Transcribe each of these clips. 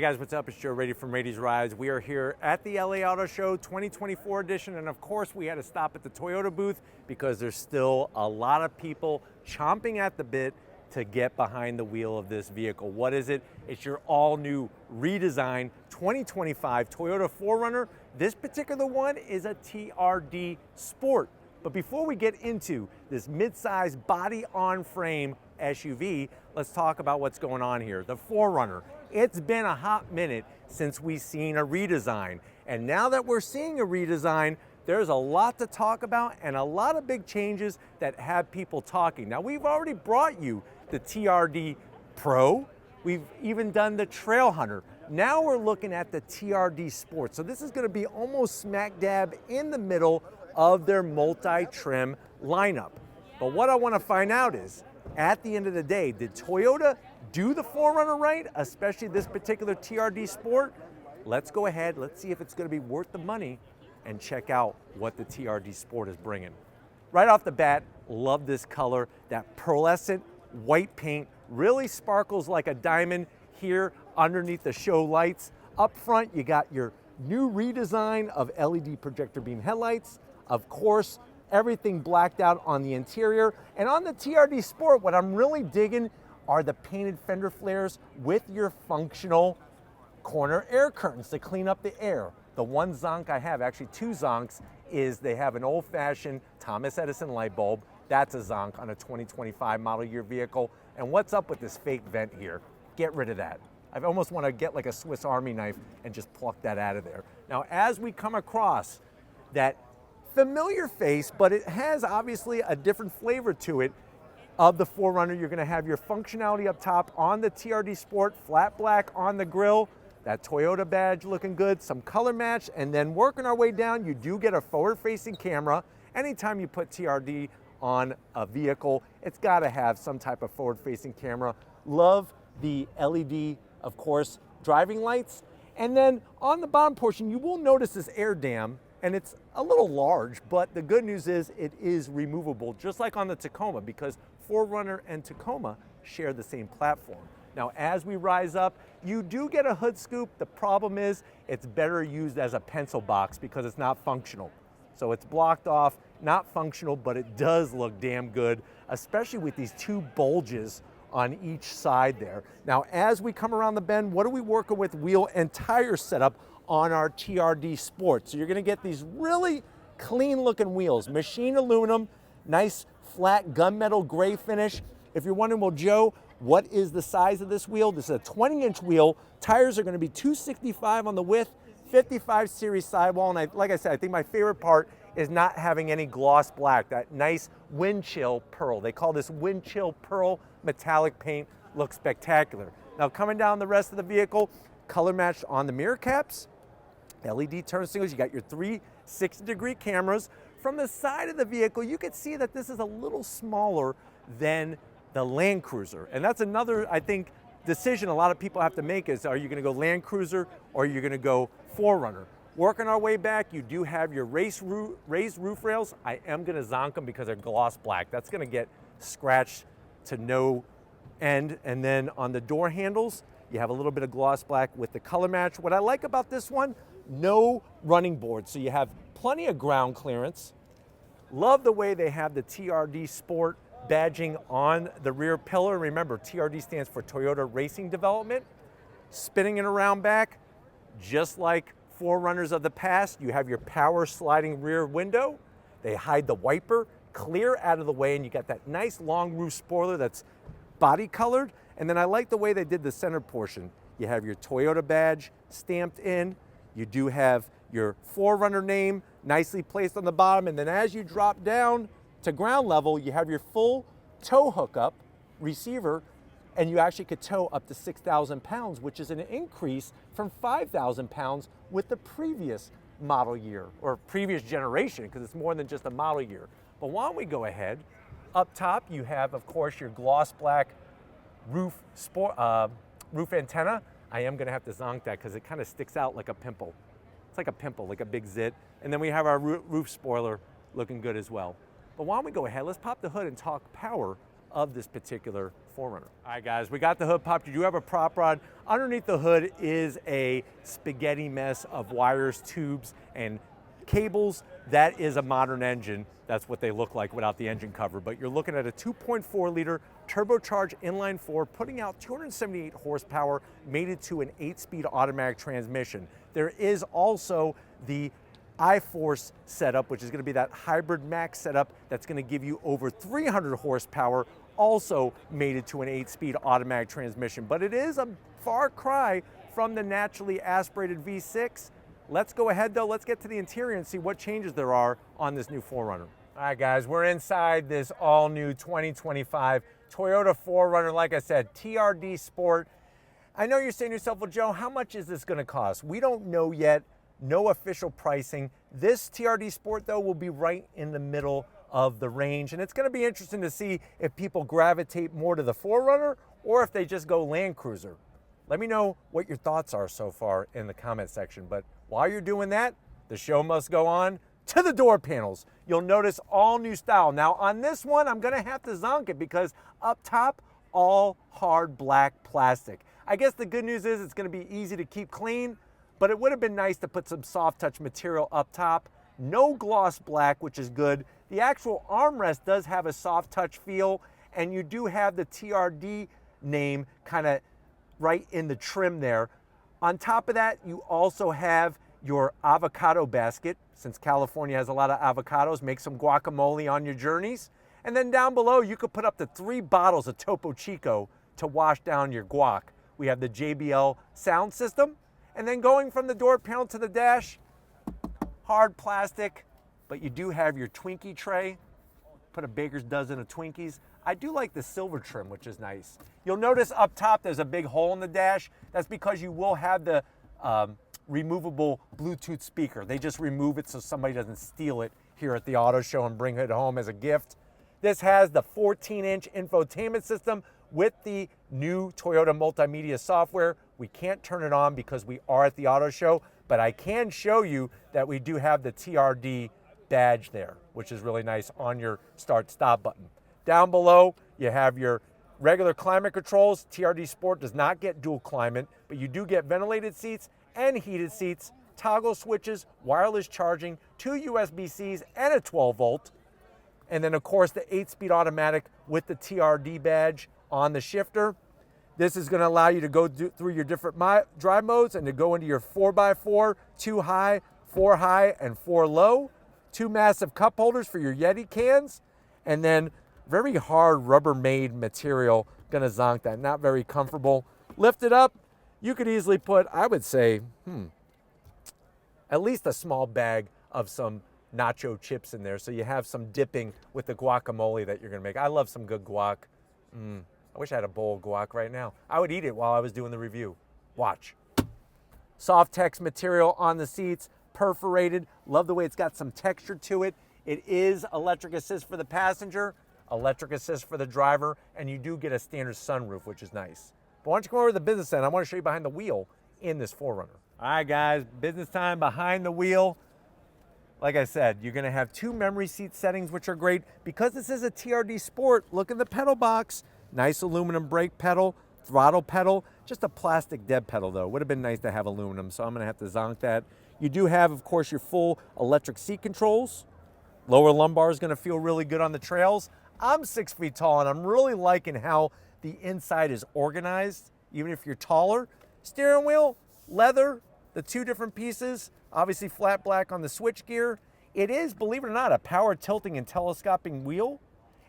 guys, what's up? It's Joe Raiti from Raiti's Rides. We are here at the LA Auto Show 2024 edition, and of course we had to stop at the Toyota booth because there's still a lot of people chomping at the bit to get behind the wheel of this vehicle. What is it? It's your all-new redesigned 2025 Toyota 4Runner. This particular one is a TRD Sport. But before we get into this mid-size body-on-frame SUV, let's talk about what's going on here. The 4Runner. It's been a hot minute since we've seen a redesign. And now that we're seeing a redesign, there's a lot to talk about and a lot of big changes that have people talking. Now, we've already brought you the TRD Pro. We've even done the Trail Hunter. Now we're looking at the TRD Sport. So this is going to be almost smack dab in the middle of their multi-trim lineup. But what I want to find out is, at the end of the day, did Toyota do the 4Runner right, especially this particular TRD Sport? Let's go ahead, let's see if it's going to be worth the money and check out what the TRD Sport is bringing. Right off the bat, love this color. That pearlescent white paint really sparkles like a diamond here underneath the show lights. Up front, you got your new redesign of LED projector beam headlights. Of course, everything blacked out on the interior. And on the TRD Sport, what I'm really digging are the painted fender flares with your functional corner air curtains to clean up the air. The one zonk I have, actually two zonks, is they have an old-fashioned Thomas Edison light bulb. That's a zonk on a 2025 model year vehicle. And what's up with this fake vent here? Get rid of that. I almost want to get like a Swiss Army knife and just pluck that out of there. Now, as we come across that familiar face, but it has obviously a different flavor to it, of the 4Runner, you're going to have your functionality up top on the TRD Sport, flat black on the grille, that Toyota badge looking good, some color match, and then working our way down, you do get a forward-facing camera. Anytime you put TRD on a vehicle, it's got to have some type of forward-facing camera. Love the LED, of course, driving lights. And then on the bottom portion, you will notice this air dam, and it's a little large, but the good news is it is removable, just like on the Tacoma, because 4Runner and Tacoma share the same platform. Now, as we rise up, you do get a hood scoop. The problem is it's better used as a pencil box because it's not functional. So it's blocked off, not functional, but it does look damn good, especially with these two bulges on each side there. Now, as we come around the bend, what are we working with wheel and tire setup on our TRD Sport? So you're gonna get these really clean looking wheels, machine aluminum, nice flat gunmetal gray finish. If you're wondering, well, Joe, what is the size of this wheel? This is a 20-inch wheel. Tires are gonna be 265 on the width, 55 series sidewall, and like I said, I think my favorite part is not having any gloss black, that nice wind chill pearl. They call this wind chill pearl metallic paint, looks spectacular. Now coming down the rest of the vehicle, color matched on the mirror caps, LED turn signals, you got your 360-degree cameras. From the side of the vehicle, you can see that this is a little smaller than the Land Cruiser. And that's another, I think, decision a lot of people have to make is, are you gonna go Land Cruiser or are you gonna go 4Runner? Working our way back, you do have your raised roof rails. I am gonna zonk them because they're gloss black. That's gonna get scratched to no end. And then on the door handles, you have a little bit of gloss black with the color match. What I like about this one, no running boards, so you have plenty of ground clearance. Love the way they have the TRD Sport badging on the rear pillar. Remember, TRD stands for Toyota Racing Development. Spinning it around back, just like 4Runners of the past, you have your power sliding rear window. They hide the wiper clear out of the way, and you got that nice long roof spoiler that's body colored. And then I like the way they did the center portion. You have your Toyota badge stamped in. You do have your 4Runner name nicely placed on the bottom, and then as you drop down to ground level, you have your full tow hookup receiver, and you actually could tow up to 6,000 pounds, which is an increase from 5,000 pounds with the previous model year, or previous generation, because it's more than just a model year. But why don't we go ahead? Up top, you have, of course, your gloss black roof antenna. I am gonna have to zonk that because it kind of sticks out like a pimple. It's like a pimple, like a big zit. And then we have our roof spoiler looking good as well. But why don't we go ahead, let's pop the hood and talk power of this particular 4Runner. All right, guys, we got the hood popped. You do have a prop rod. Underneath the hood is a spaghetti mess of wires, tubes, and cables. That is a modern engine. That's what they look like without the engine cover. But you're looking at a 2.4 liter turbocharged inline four, putting out 278 horsepower, mated to an 8-speed automatic transmission. There is also the iForce setup, which is going to be that hybrid max setup that's going to give you over 300 horsepower, also mated to an 8-speed automatic transmission. But it is a far cry from the naturally aspirated V6. Let's go ahead though, let's get to the interior and see what changes there are on this new 4Runner. All right guys, we're inside this all new 2025 Toyota 4Runner. Like I said, TRD Sport. I know you're saying to yourself, well Joe, how much is this gonna cost? We don't know yet, no official pricing. This TRD Sport though will be right in the middle of the range, and it's gonna be interesting to see if people gravitate more to the 4Runner or if they just go Land Cruiser. Let me know what your thoughts are so far in the comment section. But while you're doing that, the show must go on to the door panels. You'll notice all new style. Now on this one, I'm gonna have to zonk it because up top, all hard black plastic. I guess the good news is it's gonna be easy to keep clean, but it would have been nice to put some soft touch material up top. No gloss black, which is good. The actual armrest does have a soft touch feel, and you do have the TRD name kind of right in the trim there. On top of that, you also have your avocado basket. Since California has a lot of avocados, make some guacamole on your journeys. And then down below, you could put up to 3 bottles of Topo Chico to wash down your guac. We have the JBL sound system. And then going from the door panel to the dash, hard plastic, but you do have your Twinkie tray. Put a baker's dozen of Twinkies. I do like the silver trim, which is nice. You'll notice up top there's a big hole in the dash. That's because you will have the removable Bluetooth speaker. They just remove it so somebody doesn't steal it here at the auto show and bring it home as a gift. This has the 14-inch infotainment system with the new Toyota multimedia software. We can't turn it on because we are at the auto show, but I can show you that we do have the TRD badge there, which is really nice on your start-stop button. Down below, you have your regular climate controls. TRD Sport does not get dual climate, but you do get ventilated seats and heated seats, toggle switches, wireless charging, 2 USB-Cs and a 12-volt. And then, of course, the 8-speed automatic with the TRD badge on the shifter. This is going to allow you to go through your different drive modes and to go into your 4x4, 2 high, 4 high, and 4 low. 2 massive cup holders for your Yeti cans. And then very hard Rubbermaid material, gonna zonk that, not very comfortable. Lift it up, you could easily put, I would say, at least a small bag of some nacho chips in there so you have some dipping with the guacamole that you're gonna make. I love some good guac. I wish I had a bowl of guac right now. I would eat it while I was doing the review. Watch. Soft-tex material on the seats, perforated. Love the way it's got some texture to it. It is electric assist for the passenger, electric assist for the driver, and you do get a standard sunroof, which is nice. But why don't you come over to the business end? I want to show you behind the wheel in this 4Runner. All right, guys, business time behind the wheel. Like I said, you're going to have 2 memory seat settings, which are great. Because this is a TRD Sport, look at the pedal box. Nice aluminum brake pedal, throttle pedal, just a plastic dead pedal, though. Would have been nice to have aluminum, so I'm going to have to zonk that. You do have, of course, your full electric seat controls. Lower lumbar is going to feel really good on the trails. I'm 6 feet tall, and I'm really liking how the inside is organized, even if you're taller. Steering wheel, leather, the 2 different pieces, obviously flat black on the switch gear. It is, believe it or not, a power tilting and telescoping wheel.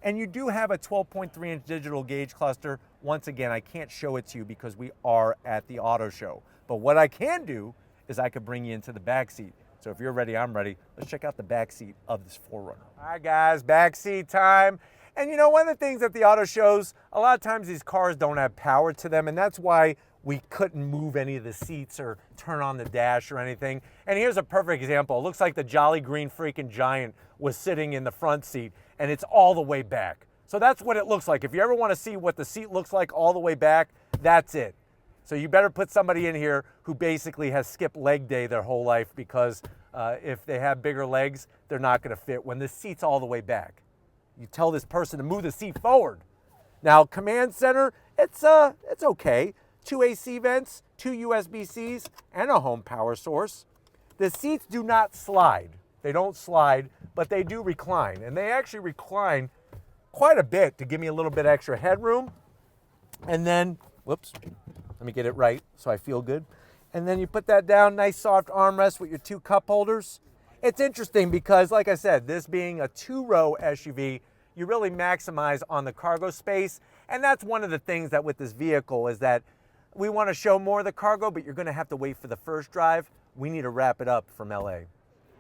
And you do have a 12.3-inch digital gauge cluster. Once again, I can't show it to you because we are at the auto show. But what I can do is I could bring you into the back seat. So if you're ready, I'm ready. Let's check out the back seat of this 4Runner. All right, guys, back seat time. And you know, one of the things at the auto shows, a lot of times these cars don't have power to them, and that's why we couldn't move any of the seats or turn on the dash or anything. And here's a perfect example. It looks like the Jolly Green freaking Giant was sitting in the front seat, and it's all the way back. So that's what it looks like. If you ever want to see what the seat looks like all the way back, that's it. So you better put somebody in here who basically has skipped leg day their whole life, because if they have bigger legs, they're not going to fit when the seat's all the way back. You tell this person to move the seat forward. Now, command center, it's okay. 2 AC vents, 2 USB-Cs, and a home power source. The seats do not slide. They don't slide, but they do recline. And they actually recline quite a bit to give me a little bit extra headroom. And then, whoops, let me get it right so I feel good. And then you put that down, nice soft armrest with your 2 cup holders. It's interesting because, like I said, this being a 2-row SUV, you really maximize on the cargo space. And that's one of the things that with this vehicle is that we want to show more of the cargo, but you're going to have to wait for the first drive. We need to wrap it up from LA.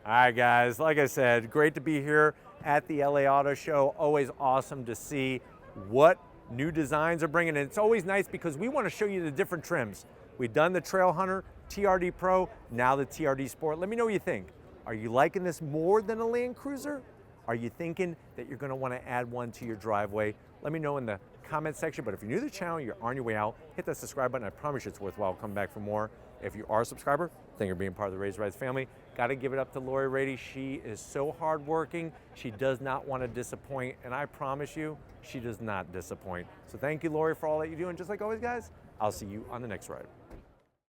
All right, guys, like I said, great to be here at the LA Auto Show. Always awesome to see what new designs are bringing. And it's always nice because we want to show you the different trims. We've done the Trail Hunter, TRD Pro, now the TRD Sport. Let me know what you think. Are you liking this more than a Land Cruiser? Are you thinking that you're going to want to add one to your driveway? Let me know in the comment section. But if you're new to the channel, you're on your way out, hit that subscribe button. I promise you it's worthwhile. Come back for more. If you are a subscriber, thank you for being part of the Raised Rides family. Got to give it up to Lori Raiti. She is so hardworking. She does not want to disappoint. And I promise you, she does not disappoint. So thank you, Lori, for all that you do. And just like always, guys, I'll see you on the next ride.